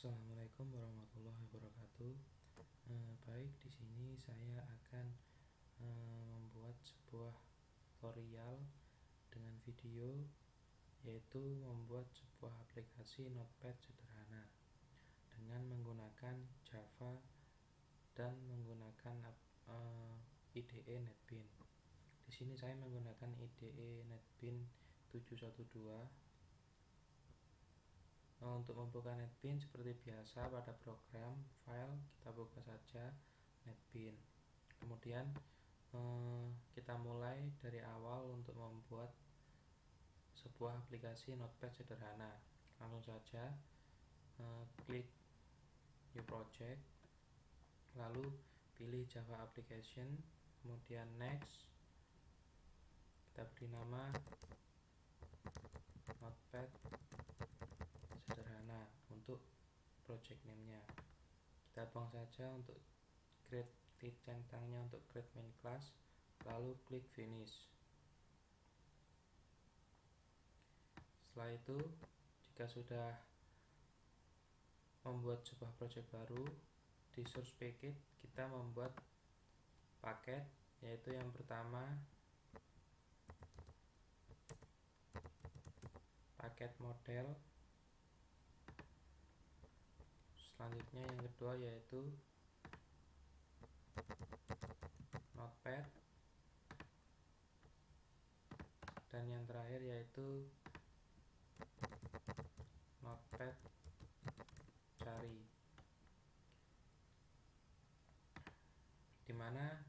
Assalamualaikum warahmatullahi wabarakatuh. Baik, di sini saya akan membuat sebuah tutorial dengan video, yaitu membuat sebuah aplikasi Notepad sederhana dengan menggunakan Java dan menggunakan IDE NetBeans. Di sini saya menggunakan IDE NetBeans 712. Untuk membuka NetBeans seperti biasa pada program file, kita buka saja NetBeans. Kemudian kita mulai dari awal untuk membuat sebuah aplikasi Notepad sederhana. Langsung saja klik New Project, lalu pilih Java Application, kemudian Next. Kita beri nama Notepad sederhana untuk project name-nya. Kita buang saja untuk create centangnya, untuk create main class, lalu klik finish. Setelah itu, jika sudah membuat sebuah project baru, di source package kita membuat paket, yaitu yang pertama paket model, selanjutnya yang kedua yaitu Notepad, dan yang terakhir yaitu Notepad cari, dimana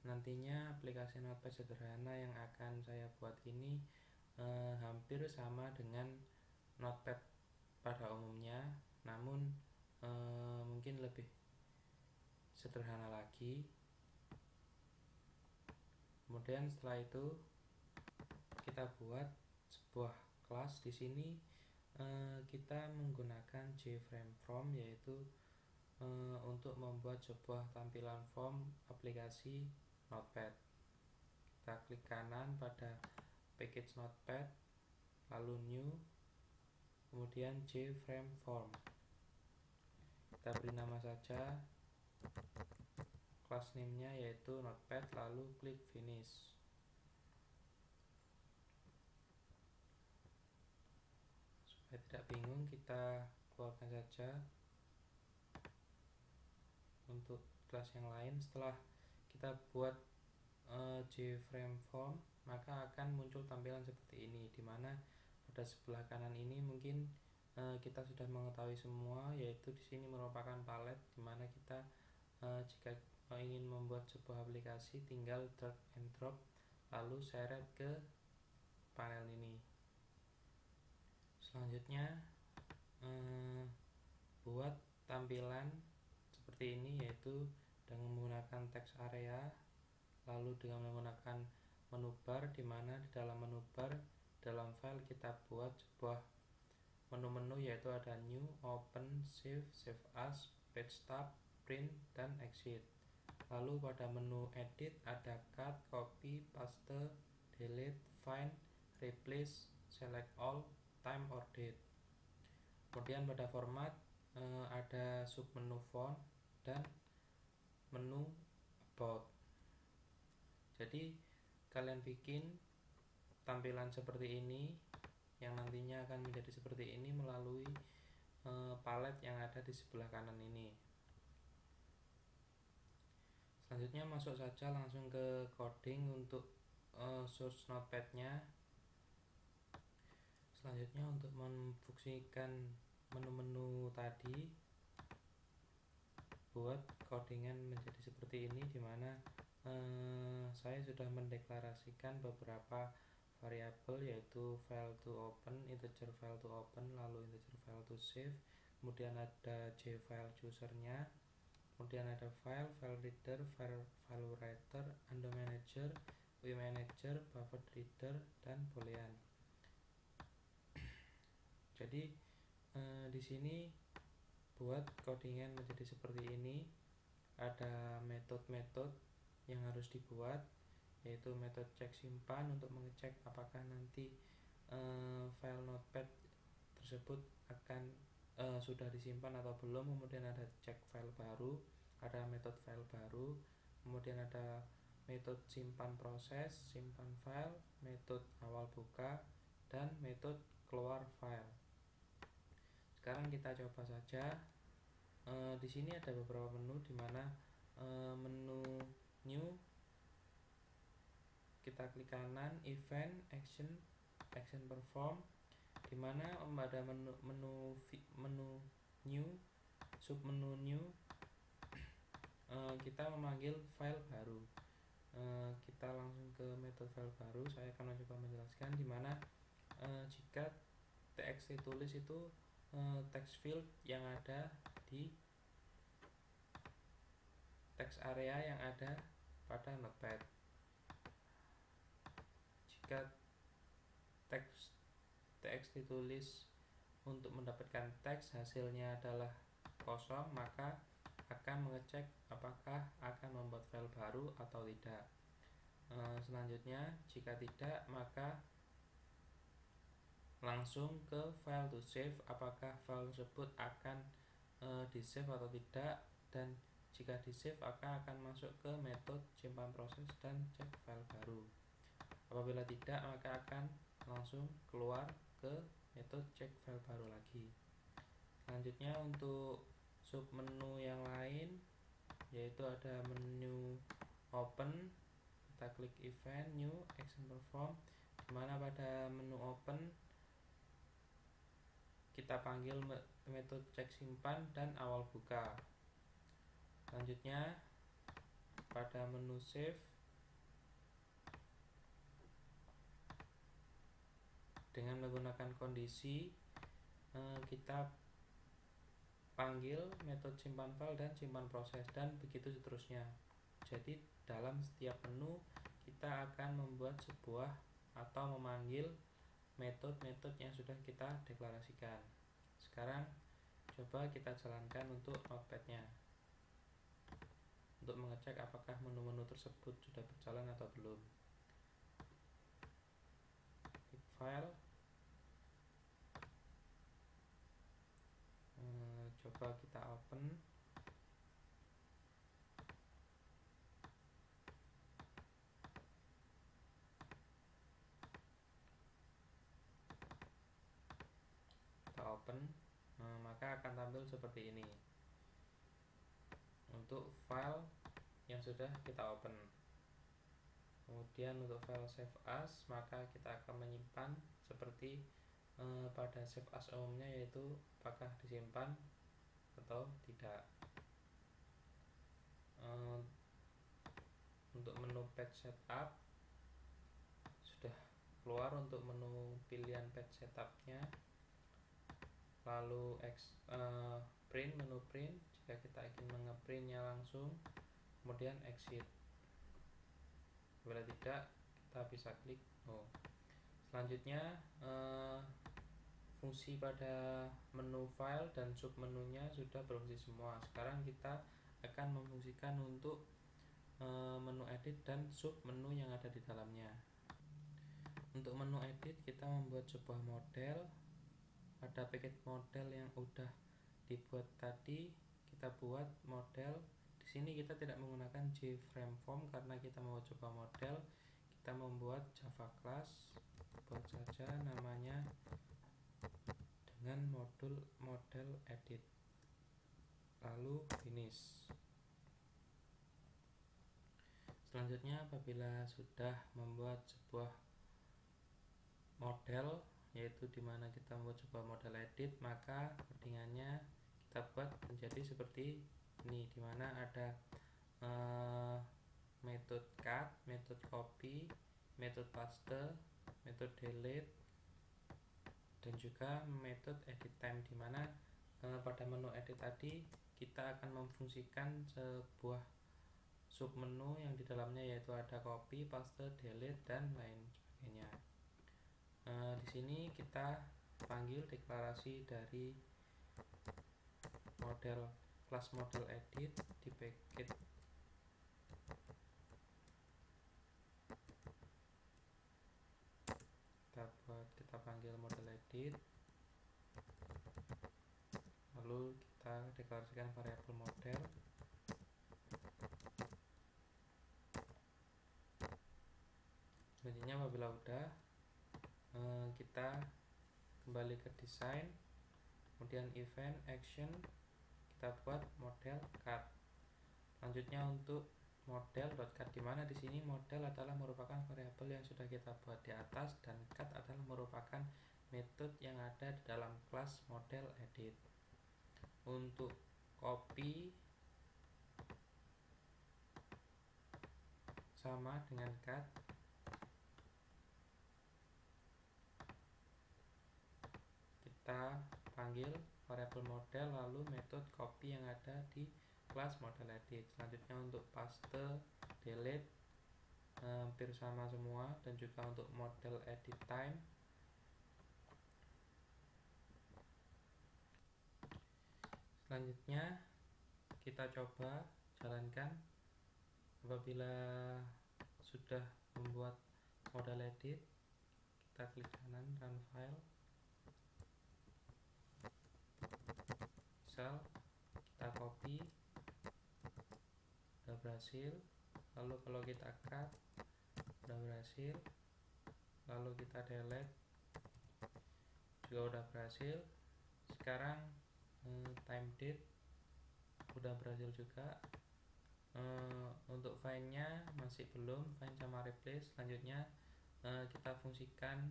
nantinya aplikasi Notepad sederhana yang akan saya buat ini hampir sama dengan Notepad pada umumnya, namun mungkin lebih sederhana lagi. Kemudian setelah itu kita buat sebuah kelas. Di sini kita menggunakan JFrameFrom, yaitu untuk membuat sebuah tampilan form aplikasi Notepad. Kita klik kanan pada package Notepad, lalu New, kemudian JFrameFrom. Kita beri nama saja class name-nya yaitu Notepad, lalu klik finish. Supaya tidak bingung, kita keluarkan saja untuk kelas yang lain. Setelah kita buat JFrameFrom, maka akan muncul tampilan seperti ini, dimana pada sebelah kanan ini mungkin kita sudah mengetahui semua, yaitu di sini merupakan palet, dimana kita jika ingin membuat sebuah aplikasi tinggal drag and drop lalu seret ke panel ini. Selanjutnya buat tampilan seperti ini, yaitu dengan menggunakan text area, lalu dengan menggunakan menu bar, dimana di dalam menu bar dalam file kita buat sebuah menu-menu, yaitu ada new, open, save, save as, page tab, print, dan exit. Lalu pada menu edit ada cut, copy, paste, delete, find, replace, select all, time or date. Kemudian pada format ada submenu font dan menu about. Jadi kalian bikin tampilan seperti ini yang nantinya akan menjadi seperti ini melalui palet yang ada di sebelah kanan ini. Selanjutnya masuk saja langsung ke coding untuk source Notepad-nya. Selanjutnya untuk memfungsikan menu-menu tadi, buat codingan menjadi seperti ini, dimana saya sudah mendeklarasikan beberapa variabel, yaitu file to open, integer file to open, lalu integer file to save, kemudian ada jfile chooser-nya, kemudian ada file, file reader, file writer, undo manager, vmanager, buffer reader, dan boolean. Jadi di sini buat codingan menjadi seperti ini, ada metode-metode yang harus dibuat, yaitu metode cek simpan untuk mengecek apakah nanti file Notepad tersebut akan sudah disimpan atau belum, kemudian ada cek file baru, ada metode file baru, kemudian ada metode simpan proses, simpan file, metode awal buka, dan metode keluar file. Sekarang kita coba saja. Di sini ada beberapa menu, di mana menu new, kita klik kanan, event, action perform, di mana ada menu new, submenu new, kita memanggil file baru. Kita langsung ke metode file baru. Saya akan mencoba menjelaskan di mana jika txt tulis itu text field yang ada di text area yang ada pada notepad. Jika teks ditulis untuk mendapatkan teks hasilnya adalah kosong, maka akan mengecek apakah akan membuat file baru atau tidak. Selanjutnya, jika tidak, maka langsung ke file to save, apakah file tersebut akan di save atau tidak, dan jika di save akan masuk ke metode simpan proses dan cek file baru. Apabila tidak, maka akan langsung keluar ke metode cek file baru lagi. Selanjutnya, untuk submenu yang lain, yaitu ada menu open, kita klik event, new, action perform, dimana pada menu open kita panggil metode cek simpan dan awal buka. Selanjutnya, pada menu save, dengan menggunakan kondisi, kita panggil metode simpan file dan simpan proses, dan begitu seterusnya. Jadi dalam setiap menu kita akan membuat sebuah atau memanggil metode-metode yang sudah kita deklarasikan. Sekarang coba kita jalankan untuk notepadnya, untuk mengecek apakah menu-menu tersebut sudah berjalan atau belum. Klik file, coba kita open. Maka akan tampil seperti ini untuk file yang sudah kita open. Kemudian untuk file save as, maka kita akan menyimpan seperti pada save as umumnya, yaitu apakah disimpan atau tidak. Untuk menu page setup sudah keluar untuk menu pilihan page setupnya. Lalu print, menu print jika kita ingin mengeprintnya langsung, kemudian exit. Bila tidak, kita bisa klik no. Selanjutnya, fungsi pada menu file dan submenunya sudah berfungsi semua. Sekarang kita akan memfungsikan untuk menu edit dan submenu yang ada di dalamnya. Untuk menu edit, kita membuat sebuah model. Pada paket model yang udah dibuat tadi, kita buat model. Di sini kita tidak menggunakan JFrame form karena kita mau coba model. Kita membuat Java class, buat saja namanya dengan model edit, lalu finish. Selanjutnya, apabila sudah membuat sebuah model, yaitu dimana kita membuat sebuah model edit, maka codingannya kita buat menjadi seperti ini, dimana ada metode cut, metode copy, metode paste, metode delete, dan juga metode edit time, dimana pada menu edit tadi kita akan memfungsikan sebuah submenu yang di dalamnya, yaitu ada copy, paste, delete, dan lain sebagainya. Di sini kita panggil deklarasi dari kelas model edit di paket kita panggil model edit, kita deklarasikan variabel model. Selanjutnya apabila udah, kita kembali ke desain, kemudian event action, kita buat model cut. Selanjutnya untuk model.cut, dimana di sini model adalah merupakan variabel yang sudah kita buat di atas, dan cut adalah merupakan metode yang ada di dalam kelas model edit. Untuk copy sama dengan cut, kita panggil variabel model lalu metode copy yang ada di kelas model edit. Selanjutnya untuk paste, delete hampir sama semua, dan juga untuk model edit time. Selanjutnya kita coba jalankan. Apabila sudah membuat model edit, kita klik kanan run file. Misal kita copy, udah berhasil. Lalu kalau kita cut, udah berhasil. Lalu kita delete, juga udah berhasil. Sekarang time date udah berhasil juga. Untuk find-nya masih belum, find sama replace. Selanjutnya kita fungsikan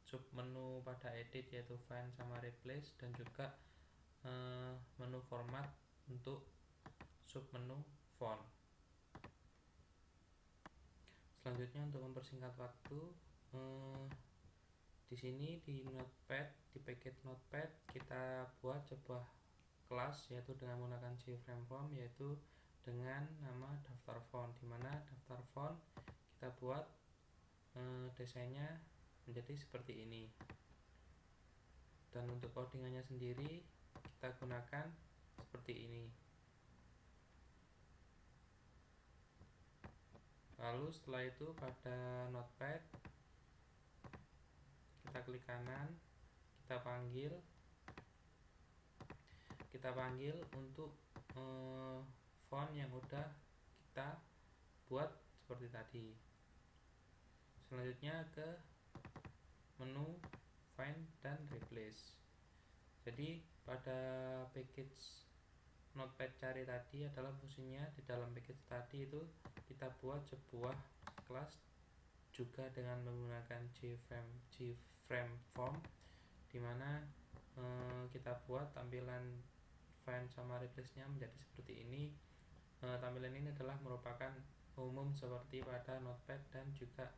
submenu pada edit, yaitu find sama replace, dan juga menu format untuk submenu font. Selanjutnya untuk mempersingkat waktu, di sini di Notepad, di package Notepad kita buat sebuah kelas, yaitu dengan menggunakan JFrameForm, yaitu dengan nama daftar font, dimana daftar font kita buat desainnya menjadi seperti ini. Dan untuk codingannya sendiri kita gunakan seperti ini. Lalu setelah itu pada Notepad kita klik kanan, kita panggil untuk font yang udah kita buat seperti tadi. Selanjutnya ke menu find dan replace. Jadi pada package Notepad cari tadi adalah fungsinya di dalam package tadi itu kita buat sebuah kelas juga dengan menggunakan JFrameForm, dimana kita buat tampilan find sama replace-nya menjadi seperti ini. Tampilan ini adalah merupakan umum seperti pada Notepad dan juga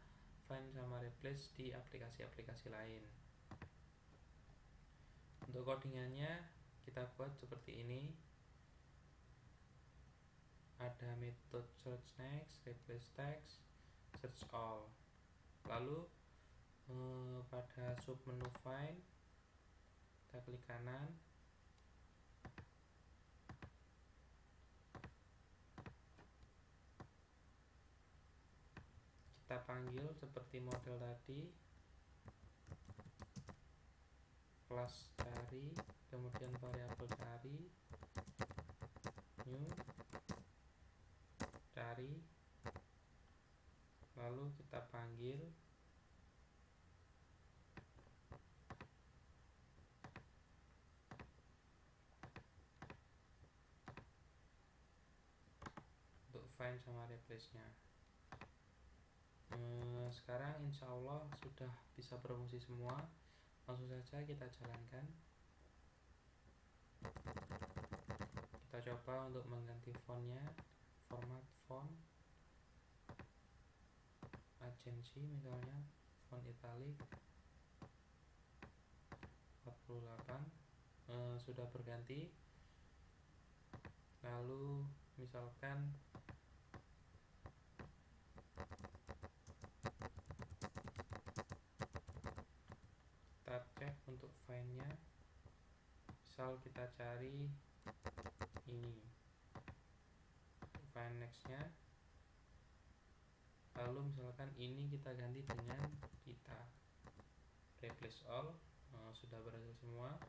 find sama replace di aplikasi-aplikasi lain. Untuk codingannya kita buat seperti ini. Ada metode search next, replace text, search all. Lalu pada submenu find kita klik kanan, kita panggil seperti model tadi, kelas cari, kemudian variabel cari, new, cari, lalu kita panggil untuk find sama replace-nya. Sekarang insya Allah sudah bisa berfungsi semua. Langsung saja kita jalankan. Kita coba untuk mengganti fontnya, format font agency, misalnya font italic 48, sudah berganti. Lalu misalkan kita cek untuk find-nya, misal kita cari ini, find next-nya, lalu misalkan ini kita ganti dengan kita replace all. Sudah berhasil semua.